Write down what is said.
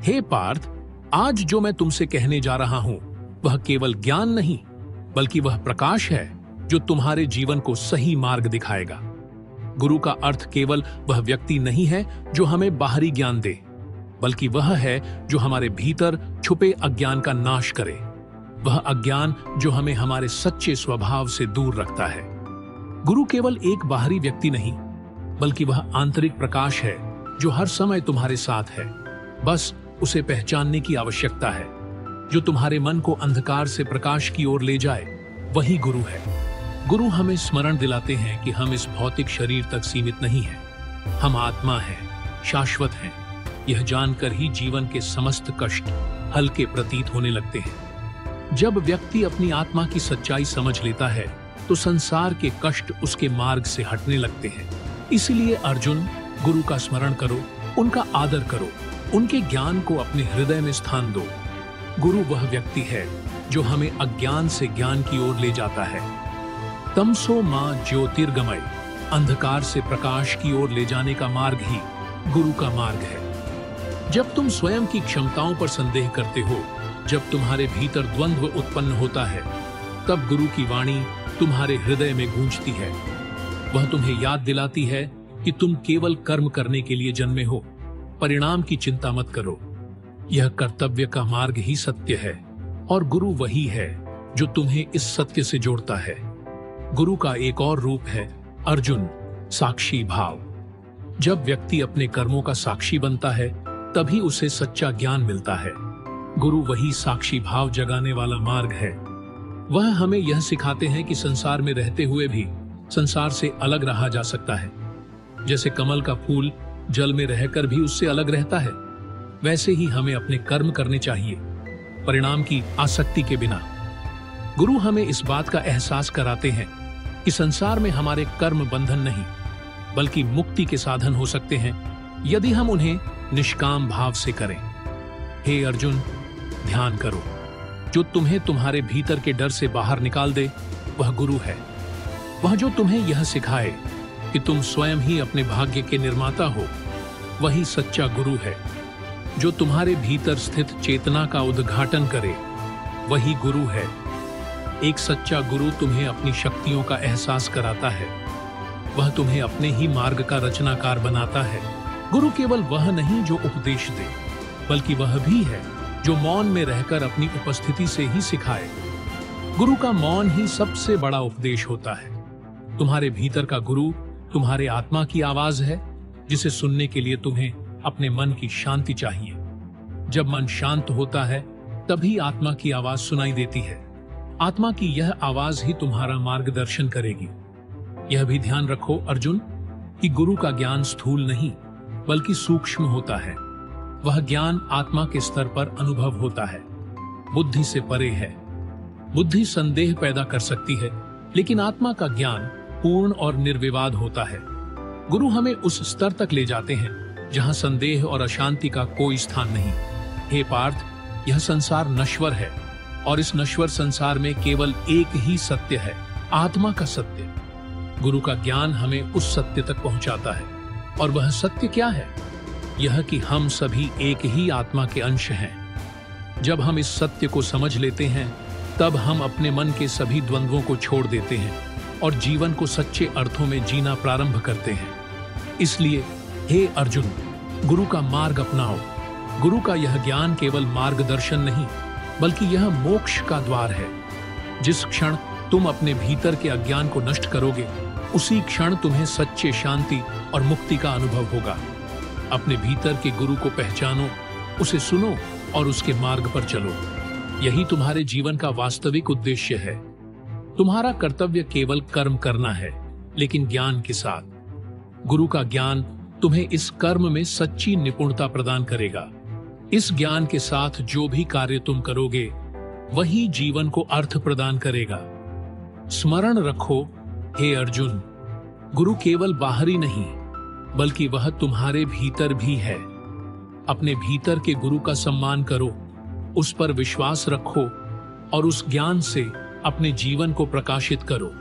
हे पार्थ, आज जो मैं तुमसे कहने जा रहा हूं वह केवल ज्ञान नहीं, बल्कि वह प्रकाश है जो तुम्हारे जीवन को सही मार्ग दिखाएगा। गुरु का अर्थ केवल वह व्यक्ति नहीं है जो हमें बाहरी ज्ञान दे, बल्कि वह है जो हमारे भीतर छुपे अज्ञान का नाश करे, वह अज्ञान जो हमें हमारे सच्चे स्वभाव से दूर रखता है। गुरु केवल एक बाहरी व्यक्ति नहीं, बल्कि वह आंतरिक प्रकाश है जो हर समय तुम्हारे साथ है। बस उसे पहचानने की आवश्यकता है। जो तुम्हारे मन को अंधकार से प्रकाश की ओर ले जाए, वही गुरु है। गुरु हमें स्मरण दिलाते हैं कि हम इस भौतिक शरीर तक सीमित नहीं हैं। हम आत्मा हैं, शाश्वत हैं। यह जानकर ही जीवन के समस्त कष्ट हल्के प्रतीत होने लगते हैं। जब व्यक्ति अपनी आत्मा की सच्चाई समझ लेता है, तो संसार के कष्ट उसके मार्ग से हटने लगते हैं। इसलिए अर्जुन, गुरु का स्मरण करो, उनका आदर करो, उनके ज्ञान को अपने हृदय में स्थान दो। गुरु वह व्यक्ति है जो हमें अज्ञान से ज्ञान की ओर ले जाता है। तमसो मां ज्योतिर्गमय, अंधकार से प्रकाश की ओर ले जाने का मार्ग ही गुरु का मार्ग है। जब तुम स्वयं की क्षमताओं पर संदेह करते हो, जब तुम्हारे भीतर द्वंद्व उत्पन्न होता है, तब गुरु की वाणी तुम्हारे हृदय में गूंजती है। वह तुम्हें याद दिलाती है कि तुम केवल कर्म करने के लिए जन्मे हो, परिणाम की चिंता मत करो। यह कर्तव्य का मार्ग ही सत्य है, और गुरु वही है जो तुम्हें इस सत्य से जोड़ता है। गुरु का एक और रूप है अर्जुन, साक्षी भाव। जब व्यक्ति अपने कर्मों का साक्षी बनता है, तभी उसे सच्चा ज्ञान मिलता है। गुरु वही साक्षी भाव जगाने वाला मार्ग है। वह हमें यह सिखाते हैं कि संसार में रहते हुए भी संसार से अलग रहा जा सकता है। जैसे कमल का फूल जल में रहकर भी उससे अलग रहता है, वैसे ही हमें अपने कर्म करने चाहिए, परिणाम की आसक्ति के बिना। गुरु हमें इस बात का एहसास कराते हैं कि संसार में हमारे कर्म बंधन नहीं, बल्कि मुक्ति के साधन हो सकते हैं, यदि हम उन्हें निष्काम भाव से करें। हे अर्जुन, ध्यान करो, जो तुम्हें तुम्हारे भीतर के डर से बाहर निकाल दे, वह गुरु है। वह जो तुम्हें यह सिखाए कि तुम स्वयं ही अपने भाग्य के निर्माता हो, वही सच्चा गुरु है। जो तुम्हारे भीतर स्थित चेतना का उद्घाटन करे, वही गुरु है। एक सच्चा गुरु तुम्हें अपनी शक्तियों का एहसास कराता है। वह तुम्हें अपने ही मार्ग का रचनाकार बनाता है। गुरु केवल वह नहीं जो उपदेश दे, बल्कि वह भी है जो मौन में रहकर अपनी उपस्थिति से ही सिखाए। गुरु का मौन ही सबसे बड़ा उपदेश होता है। तुम्हारे भीतर का गुरु तुम्हारे आत्मा की आवाज है, जिसे सुनने के लिए तुम्हें अपने मन की शांति चाहिए। जब मन शांत होता है, तभी आत्मा की आवाज सुनाई देती है। आत्मा की यह आवाज ही तुम्हारा मार्गदर्शन करेगी। यह भी ध्यान रखो अर्जुन, कि गुरु का ज्ञान स्थूल नहीं, बल्कि सूक्ष्म होता है। वह ज्ञान आत्मा के स्तर पर अनुभव होता है, बुद्धि से परे है। बुद्धि संदेह पैदा कर सकती है, लेकिन आत्मा का ज्ञान पूर्ण और निर्विवाद होता है। गुरु हमें उस स्तर तक ले जाते हैं जहां संदेह और अशांति का कोई स्थान नहीं। हे पार्थ, यह संसार नश्वर है, और इस नश्वर संसार में केवल एक ही सत्य है, आत्मा का सत्य। गुरु का ज्ञान हमें उस सत्य तक पहुंचाता है। और वह सत्य क्या है? यह कि हम सभी एक ही आत्मा के अंश हैं। जब हम इस सत्य को समझ लेते हैं, तब हम अपने मन के सभी द्वंद्वों को छोड़ देते हैं और जीवन को सच्चे अर्थों में जीना प्रारंभ करते हैं। इसलिए हे अर्जुन, गुरु का मार्ग अपनाओ। गुरु का यह ज्ञान केवल मार्गदर्शन नहीं, बल्कि यह मोक्ष का द्वार है। जिस क्षण तुम अपने भीतर के अज्ञान को नष्ट करोगे, उसी क्षण तुम्हें सच्चे शांति और मुक्ति का अनुभव होगा। अपने भीतर के गुरु को पहचानो, उसे सुनो और उसके मार्ग पर चलो। यही तुम्हारे जीवन का वास्तविक उद्देश्य है। तुम्हारा कर्तव्य केवल कर्म करना है, लेकिन ज्ञान के साथ। गुरु का ज्ञान तुम्हें इस कर्म में सच्ची निपुणता प्रदान करेगा। इस ज्ञान के साथ जो भी कार्य तुम करोगे, वही जीवन को अर्थ प्रदान करेगा। स्मरण रखो हे अर्जुन, गुरु केवल बाहरी नहीं, बल्कि वह तुम्हारे भीतर भी है। अपने भीतर के गुरु का सम्मान करो, उस पर विश्वास रखो और उस ज्ञान से अपने जीवन को प्रकाशित करो।